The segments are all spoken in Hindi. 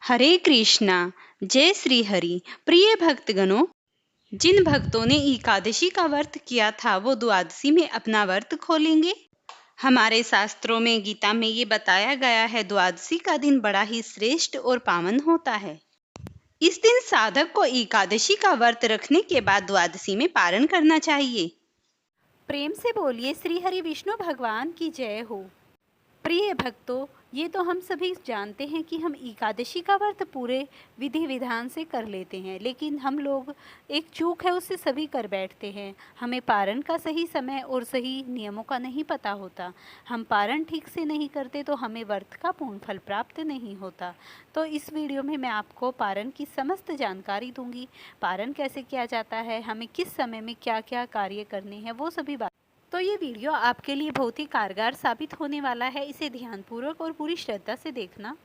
हरे कृष्णा। जय श्री हरि। प्रिय भक्तगणों, जिन भक्तों ने एकादशी का व्रत किया था वो द्वादशी में अपना व्रत खोलेंगे। हमारे शास्त्रों में, गीता में ये बताया गया है, द्वादशी का दिन बड़ा ही श्रेष्ठ और पावन होता है। इस दिन साधक को एकादशी का व्रत रखने के बाद द्वादशी में पारण करना चाहिए। प्रेम से बोलिए श्री हरि विष्णु भगवान की जय हो। प्रिय भक्तों, ये तो हम सभी जानते हैं कि हम एकादशी का व्रत पूरे विधि विधान से कर लेते हैं, लेकिन हम लोग एक चूक है उससे सभी कर बैठते हैं। हमें पारण का सही समय और सही नियमों का नहीं पता होता। हम पारण ठीक से नहीं करते तो हमें व्रत का पूर्ण फल प्राप्त नहीं होता। तो इस वीडियो में मैं आपको पारण की समस्त जानकारी दूंगी। पारण कैसे किया जाता है, हमें किस समय में क्या क्या कार्य करने हैं, वो सभी बात। तो ये वीडियो आपके लिए बहुत ही कारगर साबित होने वाला है। इसे ध्यानपूर्वक और पूरी श्रद्धा से देखना।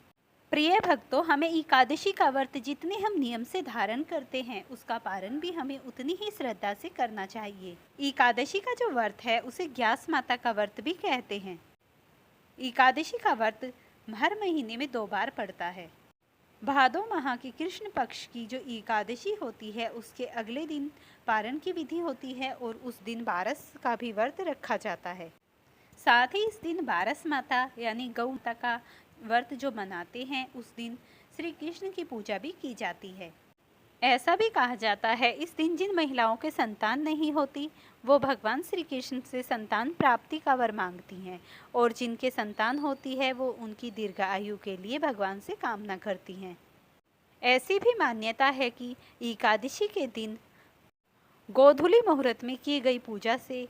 प्रिय भक्तों, हमें एकादशी का व्रत जितने हम नियम से धारण करते हैं उसका पारण भी हमें उतनी ही श्रद्धा से करना चाहिए। एकादशी का जो व्रत है उसे ग्यास माता का व्रत भी कहते हैं। एकादशी का व्रत हर महीने में 2 बार पड़ता है। भादो माह के कृष्ण पक्ष की जो एकादशी होती है उसके अगले दिन पारण की विधि होती है और उस दिन बारस का भी व्रत रखा जाता है। साथ ही इस दिन बारस माता यानी गौ माता का व्रत जो मनाते हैं उस दिन श्री कृष्ण की पूजा भी की जाती है। ऐसा भी कहा जाता है इस दिन जिन महिलाओं के संतान नहीं होती वो भगवान श्री कृष्ण से संतान प्राप्ति का वर मांगती हैं, और जिनके संतान होती है वो उनकी दीर्घ आयु के लिए भगवान से कामना करती हैं। ऐसी भी मान्यता है कि एकादशी के दिन गोधूली मुहूर्त में की गई पूजा से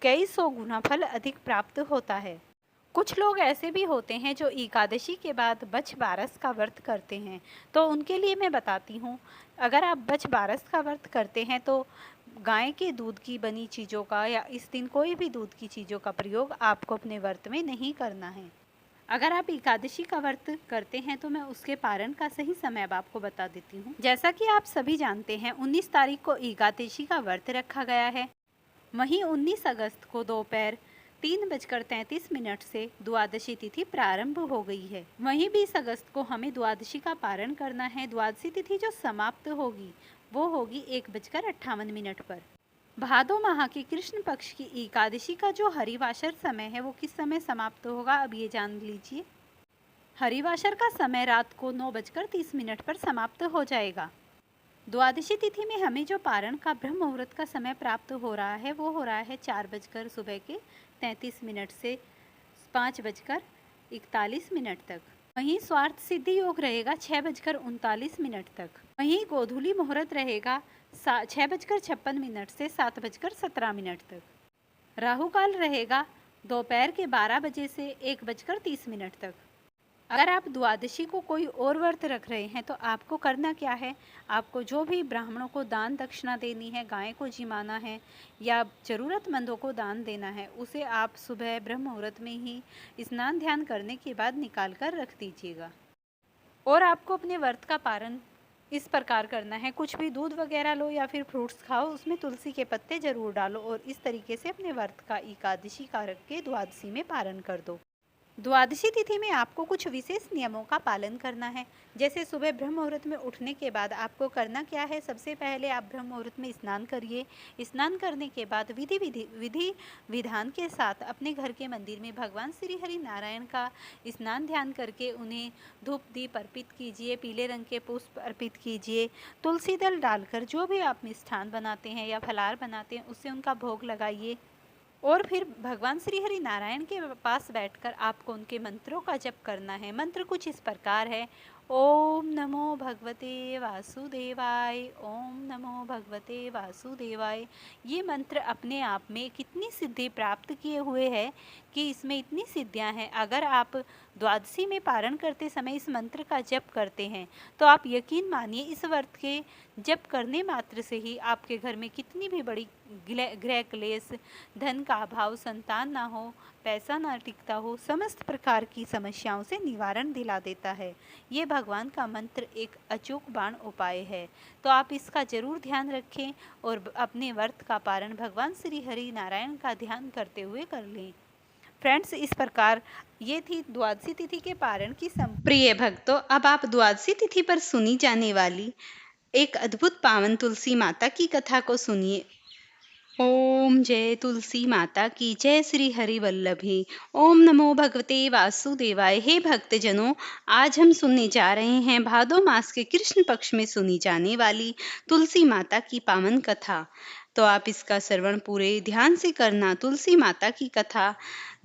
कई 100 गुना फल अधिक प्राप्त होता है। कुछ लोग ऐसे भी होते हैं जो एकादशी के बाद बछ बारस का व्रत करते हैं, तो उनके लिए मैं बताती हूँ। अगर आप बछ बारस का व्रत करते हैं तो गाय के दूध की बनी चीज़ों का या इस दिन कोई भी दूध की चीज़ों का प्रयोग आपको अपने व्रत में नहीं करना है। अगर आप एकादशी का व्रत करते हैं तो मैं उसके पारण का सही समय अब आपको बता देती हूँ। जैसा कि आप सभी जानते हैं 19 तारीख को एकादशी का व्रत रखा गया है। वहीं 19 अगस्त को दोपहर 3:33 से द्वादशी तिथि प्रारंभ हो गई है। वहीं 20 अगस्त को हमें द्वादशी का पारण करना है। द्वादशी तिथि जो समाप्त होगी वो होगी 1:58 पर। भादो माह के कृष्ण पक्ष की एकादशी का जो हरिवासर समय है वो किस समय समाप्त होगा, अब ये जान लीजिए। हरिवासर का समय रात को 9:30 पर समाप्त हो जाएगा। द्वादशी तिथि में हमें जो पारण का ब्रह्म मुहूर्त का समय प्राप्त हो रहा है वो हो रहा है 4 बजकर सुबह के 33 से 5:41 तक। वहीं स्वार्थ सिद्धि योग रहेगा 6:39 तक। वहीं गोधूली मुहूर्त रहेगा 6:56 से 7:17 तक। राहु काल रहेगा दोपहर के 12 बजे से 1:30 तक। अगर आप द्वादशी को कोई और व्रत रख रहे हैं तो आपको करना क्या है, आपको जो भी ब्राह्मणों को दान दक्षिणा देनी है, गाय को जिमाना है या ज़रूरतमंदों को दान देना है, उसे आप सुबह ब्रह्म मुहूर्त में ही स्नान ध्यान करने के बाद निकाल कर रख दीजिएगा। और आपको अपने व्रत का पारण इस प्रकार करना है, कुछ भी दूध वगैरह लो या फिर फ्रूट्स खाओ, उसमें तुलसी के पत्ते जरूर डालो और इस तरीके से अपने व्रत का एकादशी का रख के द्वादशी में पारण कर दो। द्वादशी तिथि में आपको कुछ विशेष नियमों का पालन करना है। जैसे सुबह ब्रह्म मुहूर्त में उठने के बाद आपको करना क्या है, सबसे पहले आप ब्रह्म मुहूर्त में स्नान करिए। स्नान करने के बाद विधि विधान के साथ अपने घर के मंदिर में भगवान श्री हरि नारायण का स्नान ध्यान करके उन्हें धूप दीप अर्पित कीजिए, पीले रंग के पुष्प अर्पित कीजिए। तुलसी दल डालकर जो भी आप मिष्ठान बनाते हैं या फलाहार बनाते हैं उससे उनका भोग लगाइए। और फिर भगवान श्री हरि नारायण के पास बैठकर आपको उनके मंत्रों का जप करना है। मंत्र कुछ इस प्रकार है: ओम नमो भगवते वासुदेवाय, ओम नमो भगवते वासुदेवाय। ये मंत्र अपने आप में कितनी सिद्धि प्राप्त किए हुए है कि इसमें इतनी सिद्धियां हैं। अगर आप द्वादशी में पारण करते समय इस मंत्र का जप करते हैं तो आप यकीन मानिए इस व्रत के जप करने मात्र से ही आपके घर में कितनी भी बड़ी गृह क्लेश, धन का अभाव, संतान ना हो, पैसा ना टिकता हो, समस्त प्रकार की समस्याओं से निवारण दिला देता है। ये भगवान का मंत्र एक अचूक बाण उपाय है। तो आप इसका जरूर ध्यान रखें और अपने व्रत का पारण भगवान श्री हरि नारायण का ध्यान करते हुए कर लें। फ्रेंड्स, इस प्रकार ये थी द्वादशी तिथि के पारण की प्रिय भक्तों, अब आप द्वादशी तिथि पर सुनी जाने वाली एक अद्भुत पावन तुलसी माता की कथा को सुनिए। ओम जय तुलसी माता की जय। श्री हरि वल्लभी। ओम नमो भगवते वासुदेवाय। हे भक्तजनों, आज हम सुनने जा रहे हैं भादो मास के कृष्ण पक्ष में सुनी जाने वाली तुलसी माता की पावन कथा। तो आप इसका श्रवण पूरे ध्यान से करना। तुलसी माता की कथा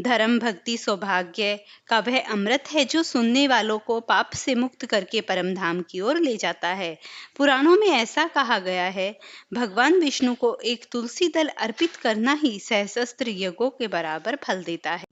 धर्म, भक्ति, सौभाग्य का वह अमृत है जो सुनने वालों को पाप से मुक्त करके परम धाम की ओर ले जाता है। पुराणों में ऐसा कहा गया है, भगवान विष्णु को एक तुलसी दल अर्पित करना ही सहस्त्र यज्ञों के बराबर फल देता है।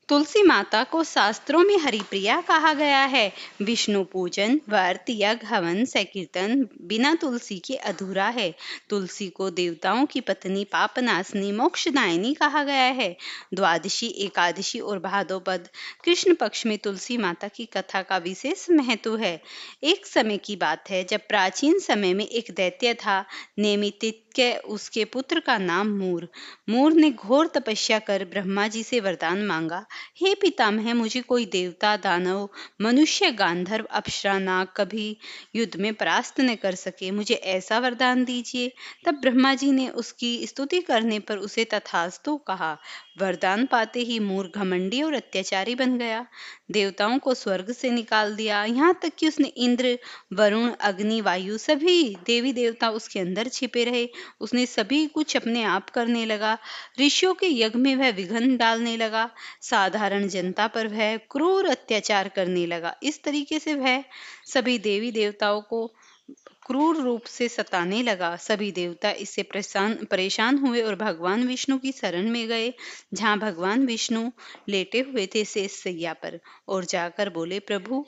तुलसी माता को शास्त्रों में हरिप्रिया कहा गया है। विष्णु पूजन, व्रत, यज्ञ, हवन, संकीर्तन बिना तुलसी के अधूरा है। तुलसी को देवताओं की पत्नी, पापनाशनी, मोक्षदायिनी कहा गया है। द्वादशी, एकादशी और भादोपद कृष्ण पक्ष में तुलसी माता की कथा का विशेष महत्व है। एक समय की बात है जब प्राचीन समय में एक दैत्य था, नैमितिक्य। उसके पुत्र का नाम मूर। मूर ने घोर तपस्या कर ब्रह्मा जी से वरदान मांगा। हे पितामह, मुझे कोई देवता, दानव, मनुष्य, गांधर्व, अप्सरा, नाग कभी युद्ध में परास्त न कर सके। मुझे ऐसा वरदान दीजिए। तब ब्रह्मा जी ने उसकी स्तुति करने पर उसे तथास्तु कहा। वरदान पाते ही मूर घमंडी और अत्याचारी बन गया। देवताओं को स्वर्ग से निकाल दिया। यहाँ तक कि उसने इंद्र, वरुण, अग्नि, वायु सभी देवी देवता उसके अंदर छिपे रहे। उसने सभी कुछ अपने आप करने लगा। ऋषियों के यज्ञ में वह विघ्न डालने लगा। साधारण जनता पर वह क्रूर अत्याचार करने लगा। इस तरीके से वह सभी देवी देवताओं को क्रूर रूप से सताने लगा। सभी देवता इससे परेशान हुए और भगवान विष्णु की शरण में गए, जहाँ भगवान विष्णु लेटे हुए थे शेष सैया पर, और जाकर बोले, प्रभु,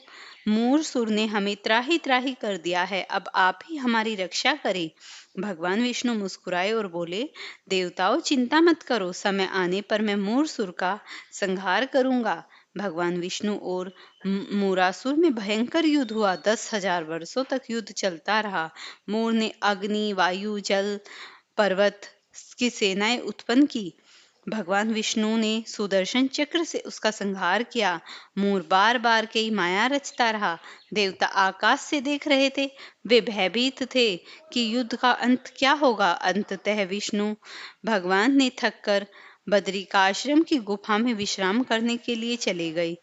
मूरसुर ने हमें त्राही त्राही कर दिया है, अब आप ही हमारी रक्षा करें। भगवान विष्णु मुस्कुराए और बोले, देवताओं, चिंता मत करो, समय आने पर मैं मूरसुर का संहार करूंगा। भगवान विष्णु और मूरासुर में भयंकर युद्ध हुआ। 10,000 वर्षों तक युद्ध चलता रहा। मूर ने अग्नि, वायु, जल, पर्वत की सेनाएं उत्पन्न की। भगवान विष्णु ने सुदर्शन चक्र से उसका संहार किया। मूर बार बार कई माया रचता रहा। देवता आकाश से देख रहे थे। वे भयभीत थे कि युद्ध का अंत क्या होगा। अंततः विष्णु भगवान ने थक कर बदरिकाश्रम की गुफा में विश्राम करने के लिए चले गए।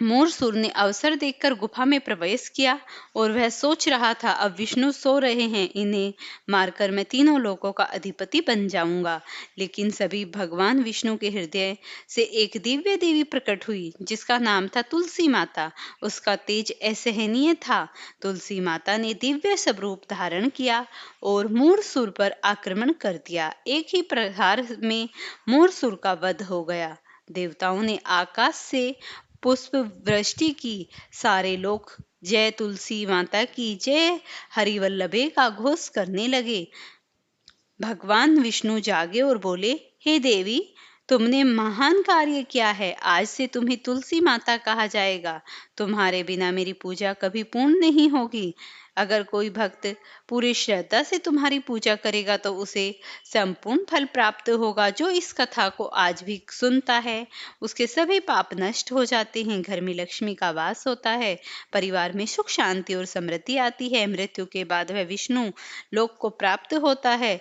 मूरसुर ने अवसर देखकर गुफा में प्रवेश किया और वह सोच रहा था, अब विष्णु सो रहे हैं, इन्हें मारकर मैं तीनों लोकों का अधिपति बन जाऊंगा। लेकिन सभी भगवान विष्णु के हृदय से एक दिव्य देवी प्रकट हुई, जिसका नाम था तुलसी माता। उसका तेज असहनीय था। तुलसी माता ने दिव्य स्वरूप धारण किया और मूरसुर पर आक्रमण कर दिया। एक ही प्रहार में मूरसुर का वध हो गया। देवताओं ने आकाश से पुष्प वृष्टि की। सारे लोग जय तुलसी माता की जय, हरिवल्लभे का घोष करने लगे। भगवान विष्णु जागे और बोले, हे देवी, तुमने महान कार्य किया है। आज से तुम्हें तुलसी माता कहा जाएगा। तुम्हारे बिना मेरी पूजा कभी पूर्ण नहीं होगी। अगर कोई भक्त पूरी श्रद्धा से तुम्हारी पूजा करेगा तो उसे संपूर्ण फल प्राप्त होगा। जो इस कथा को आज भी सुनता है, उसके सभी पाप नष्ट हो जाते हैं। घर में लक्ष्मी का वास होता है। परिवार में सुख, शांति और समृद्धि आती है। मृत्यु के बाद वह विष्णु लोक को प्राप्त होता है।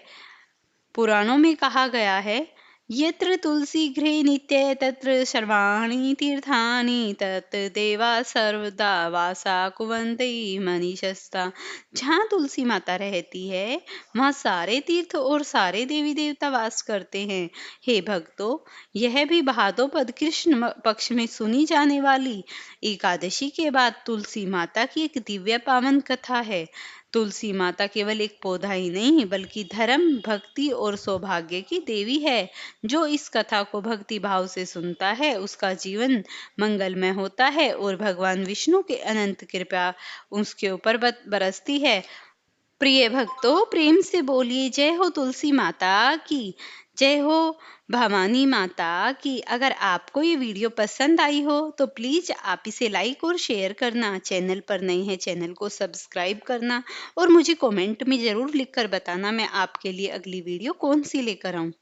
पुराणों में कहा गया है, यत्र तुलसी गृहे नित्य तत्र सर्वाणि तीर्थानि तत् देवा सर्वदा वासा कुवन्ति मनीषस्ता। जहाँ तुलसी माता रहती है, वहाँ सारे तीर्थ और सारे देवी देवता वास करते हैं। हे भक्तों, यह भी भादोपद कृष्ण पक्ष में सुनी जाने वाली एकादशी के बाद तुलसी माता की एक दिव्य पावन कथा है। तुलसी माता केवल एक पौधा ही नहीं, बल्कि धर्म, भक्ति और सौभाग्य की देवी है। जो इस कथा को भक्ति भाव से सुनता है, उसका जीवन मंगलमय होता है और भगवान विष्णु के अनंत कृपा उसके ऊपर बरसती है। प्रिय भक्तों, प्रेम से बोलिए, जय हो तुलसी माता की, जय हो भवानी माता की। अगर आपको ये वीडियो पसंद आई हो तो प्लीज आप इसे लाइक और शेयर करना। चैनल पर नए हैं, चैनल को सब्सक्राइब करना और मुझे कमेंट में जरूर लिखकर बताना मैं आपके लिए अगली वीडियो कौन सी लेकर आऊं।